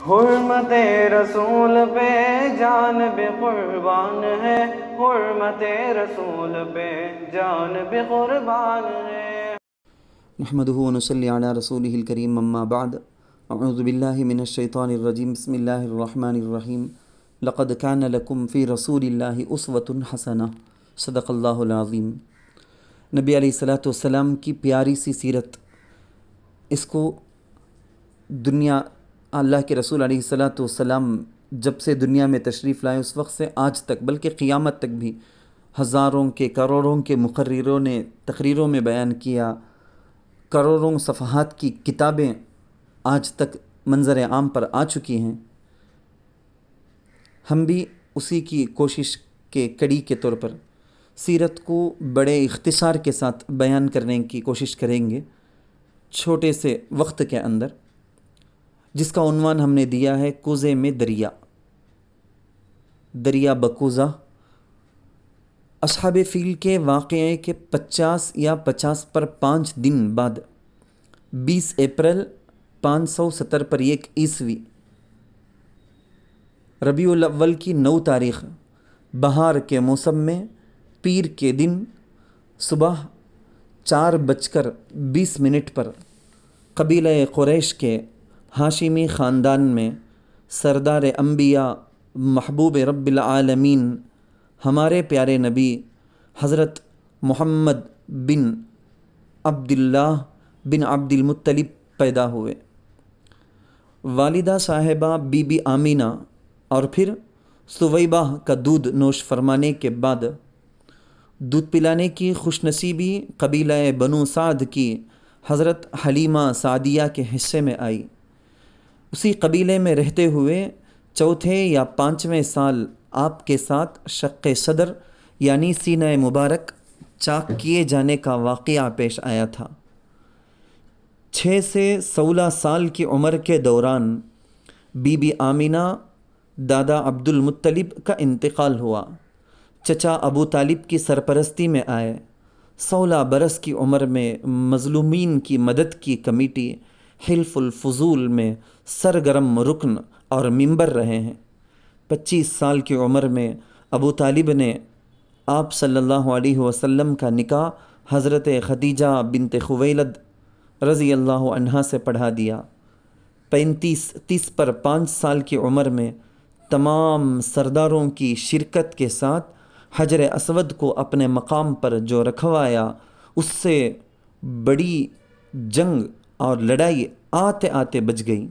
حرمت رسول پہ جان بے قربان ہے، حرمت رسول پہ جان بے قربان ہے۔ نحمده ونصلي على رسوله الكريم اما بعد اعوذ بالله من الشيطان الرجيم بسم الله الرحمن الرحيم لقد كان لكم في رسول الله اسوة حسنة صدق اللہ العظیم۔ نبی علیہ الصلاۃ والسلام کی پیاری سی سیرت، اس کو دنیا اللہ کے رسول علیہ الصلاۃ والسلام جب سے دنیا میں تشریف لائے اس وقت سے آج تک بلکہ قیامت تک بھی ہزاروں کے کروڑوں کے مقرروں نے تقریروں میں بیان کیا، کروڑوں صفحات کی کتابیں آج تک منظر عام پر آ چکی ہیں۔ ہم بھی اسی کی کوشش کے کڑی کے طور پر سیرت کو بڑے اختصار کے ساتھ بیان کرنے کی کوشش کریں گے چھوٹے سے وقت کے اندر، جس کا عنوان ہم نے دیا ہے کوزے میں دریا۔ دریا بکوزہ اصحاب فیل کے واقعے کے 50 یا 50 پر 5 دن بعد 20 اپریل 570 پر 1 عیسوی ربیع الاول کی 9 تاریخ بہار کے موسم میں پیر کے دن صبح 4:20 پر قبیلہ قریش کے ہاشمی خاندان میں سردار انبیاء محبوب رب العالمین ہمارے پیارے نبی حضرت محمد بن عبداللہ بن عبد المطلب پیدا ہوئے۔ والدہ صاحبہ بی بی آمینہ اور پھر سویبہ کا دودھ نوش فرمانے کے بعد دودھ پلانے کی خوش نصیبی قبیلہ بنو سعد کی حضرت حلیمہ سعدیہ کے حصے میں آئی۔ اسی قبیلے میں رہتے ہوئے 4 یا 5ویں سال آپ کے ساتھ شق صدر یعنی سینہ مبارک چاک کیے جانے کا واقعہ پیش آیا تھا۔ 6 سے 16 سال کی عمر کے دوران بی بی آمینہ دادا عبد المطلب کا انتقال ہوا۔ چچا ابو طالب کی سرپرستی میں آئے۔ 16 برس کی عمر میں مظلومین کی مدد کی کمیٹی حلف الفضول میں سرگرم رکن اور ممبر رہے ہیں۔ 25 سال کی عمر میں ابو طالب نے آپ صلی اللہ علیہ وسلم کا نکاح حضرت خدیجہ بنت خویلد رضی اللہ عنہا سے پڑھا دیا۔ 35 پر 5 سال کی عمر میں تمام سرداروں کی شرکت کے ساتھ حجر اسود کو اپنے مقام پر جو رکھوایا، اس سے بڑی جنگ اور لڑائی آتے آتے بچ گئی۔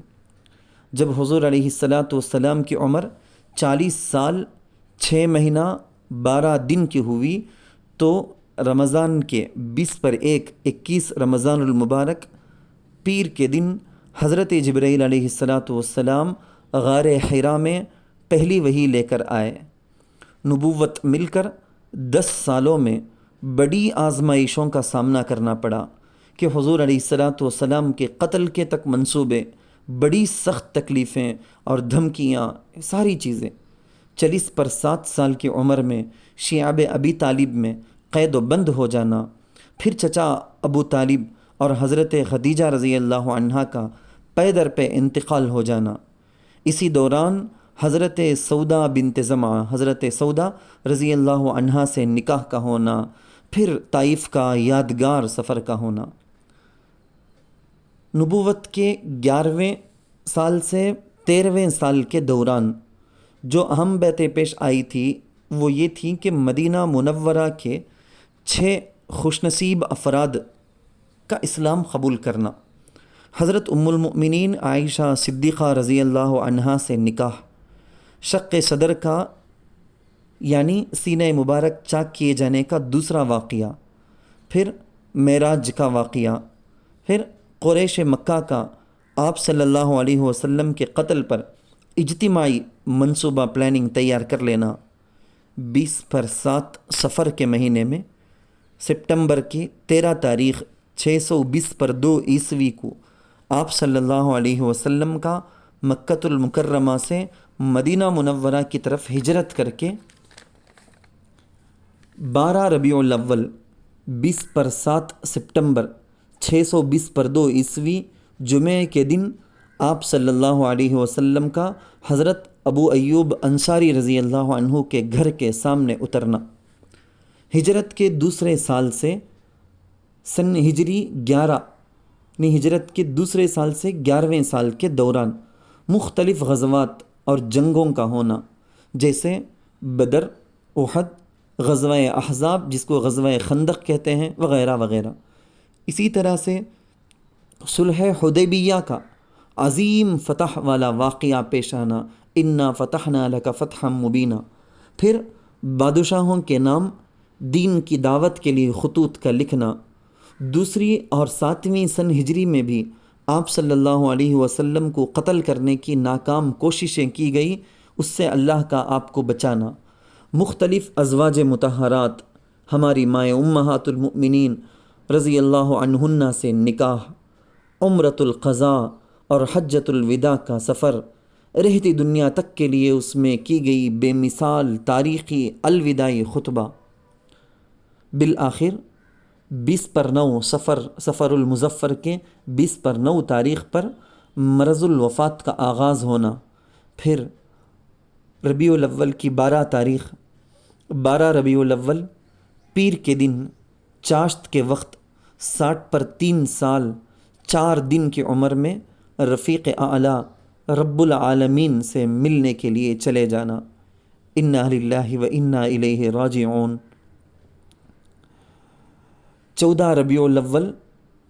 جب حضور علیہ السلام کی عمر 40 سال 6 مہینہ 12 دن کی ہوئی تو رمضان کے 20 پر 21 رمضان المبارک پیر کے دن حضرت جبرائیل علیہ السلام غار حرا میں پہلی وحی لے کر آئے۔ نبوت مل کر 10 سالوں میں بڑی آزمائشوں کا سامنا کرنا پڑا کہ حضور علیہ السلام کے قتل کے تک منصوبے، بڑی سخت تکلیفیں اور دھمکیاں، ساری چیزیں۔ 40 پر 7 سال کی عمر میں شیعب ابی طالب میں قید و بند ہو جانا، پھر چچا ابو طالب اور حضرت خدیجہ رضی اللہ عنہا کا پے در پہ انتقال ہو جانا۔ اسی دوران حضرت سودا بنت زمعہ حضرت سودا رضی اللہ عنہا سے نکاح کا ہونا، پھر طائف کا یادگار سفر کا ہونا۔ نبوت کے 11ویں سال سے 13ویں سال کے دوران جو اہم باتیں پیش آئی تھی وہ یہ تھی کہ مدینہ منورہ کے 6 خوش نصیب افراد کا اسلام قبول کرنا۔ حضرت ام المؤمنین عائشہ صدیقہ رضی اللہ عنہا سے نکاح، شق صدر کا یعنی سینہ مبارک چاک کیے جانے کا دوسرا واقعہ، پھر معراج کا واقعہ، پھر قریش مکہ کا آپ صلی اللہ علیہ وسلم کے قتل پر اجتماعی منصوبہ پلاننگ تیار کر لینا۔ 20 پر 7 صفر کے مہینے میں سپٹمبر کی 13 تاریخ 620 پر 2 عیسوی کو آپ صلی اللہ علیہ وسلم کا مکۃ المکرمہ سے مدینہ منورہ کی طرف ہجرت کر کے 12 ربیع الاول 20 پر 7 سپٹمبر 620 پر 2 عیسوی جمعے کے دن آپ صلی اللہ علیہ وسلم کا حضرت ابو ایوب انصاری رضی اللہ عنہ کے گھر کے سامنے اترنا، ہجرت کے دوسرے سال سے سن ہجری 11 ہجرت کے دوسرے سال سے 11ویں سال کے دوران مختلف غزوات اور جنگوں کا ہونا، جیسے بدر، احد، غزوہ احزاب جس کو غزوہ خندق کہتے ہیں، وغیرہ وغیرہ۔ اسی طرح سے صلح حدیبیہ کا عظیم فتح والا واقعہ پیش آنا، انا فتحنا لک فتحا مبینا۔ پھر بادشاہوں کے نام دین کی دعوت کے لیے خطوط کا لکھنا۔ دوسری اور 7ویں سن ہجری میں بھی آپ صلی اللہ علیہ وسلم کو قتل کرنے کی ناکام کوششیں کی گئی، اس سے اللہ کا آپ کو بچانا۔ مختلف ازواج مطہرات ہماری مائیں امہات المؤمنین رضی اللہ عنہن سے نکاح، عمرۃ القضاء اور حجۃ الوداع کا سفر، رہتی دنیا تک کے لیے اس میں کی گئی بے مثال تاریخی الوداعی خطبہ۔ بالآخر 20/9 سفر المظفر کے 20/9 تاریخ پر مرض الوفات کا آغاز ہونا، پھر ربیع الاول کی 12 تاریخ 12 ربیع الاول پیر کے دن چاشت کے وقت 60/3 سال 4 دن کی عمر میں رفیق اعلیٰ رب العالمین سے ملنے کے لیے چلے جانا۔ انا للہ و انا الیہ راجعون۔ 14 ربیع الاول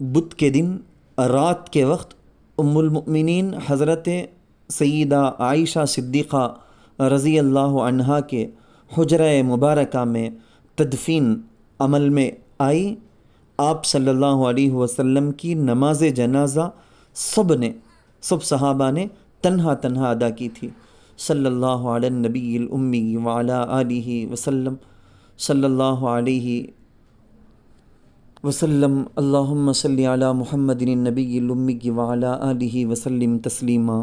بدھ کے دن رات کے وقت ام المؤمنین حضرت سیدہ عائشہ صدیقہ رضی اللہ عنہا کے حجرہ مبارکہ میں تدفین عمل میں آئی۔ آپ صلی اللہ علیہ وسلم کی نماز جنازہ سب صحابہ نے تنہا ادا کی تھی۔ صلی اللہ علی النبی الامی وعلی آلہ وسلم، صلی اللہ علیہ وسلم، اللہم صلی علی محمد النبی الامی وعلی آلہ وسلم تسلیما۔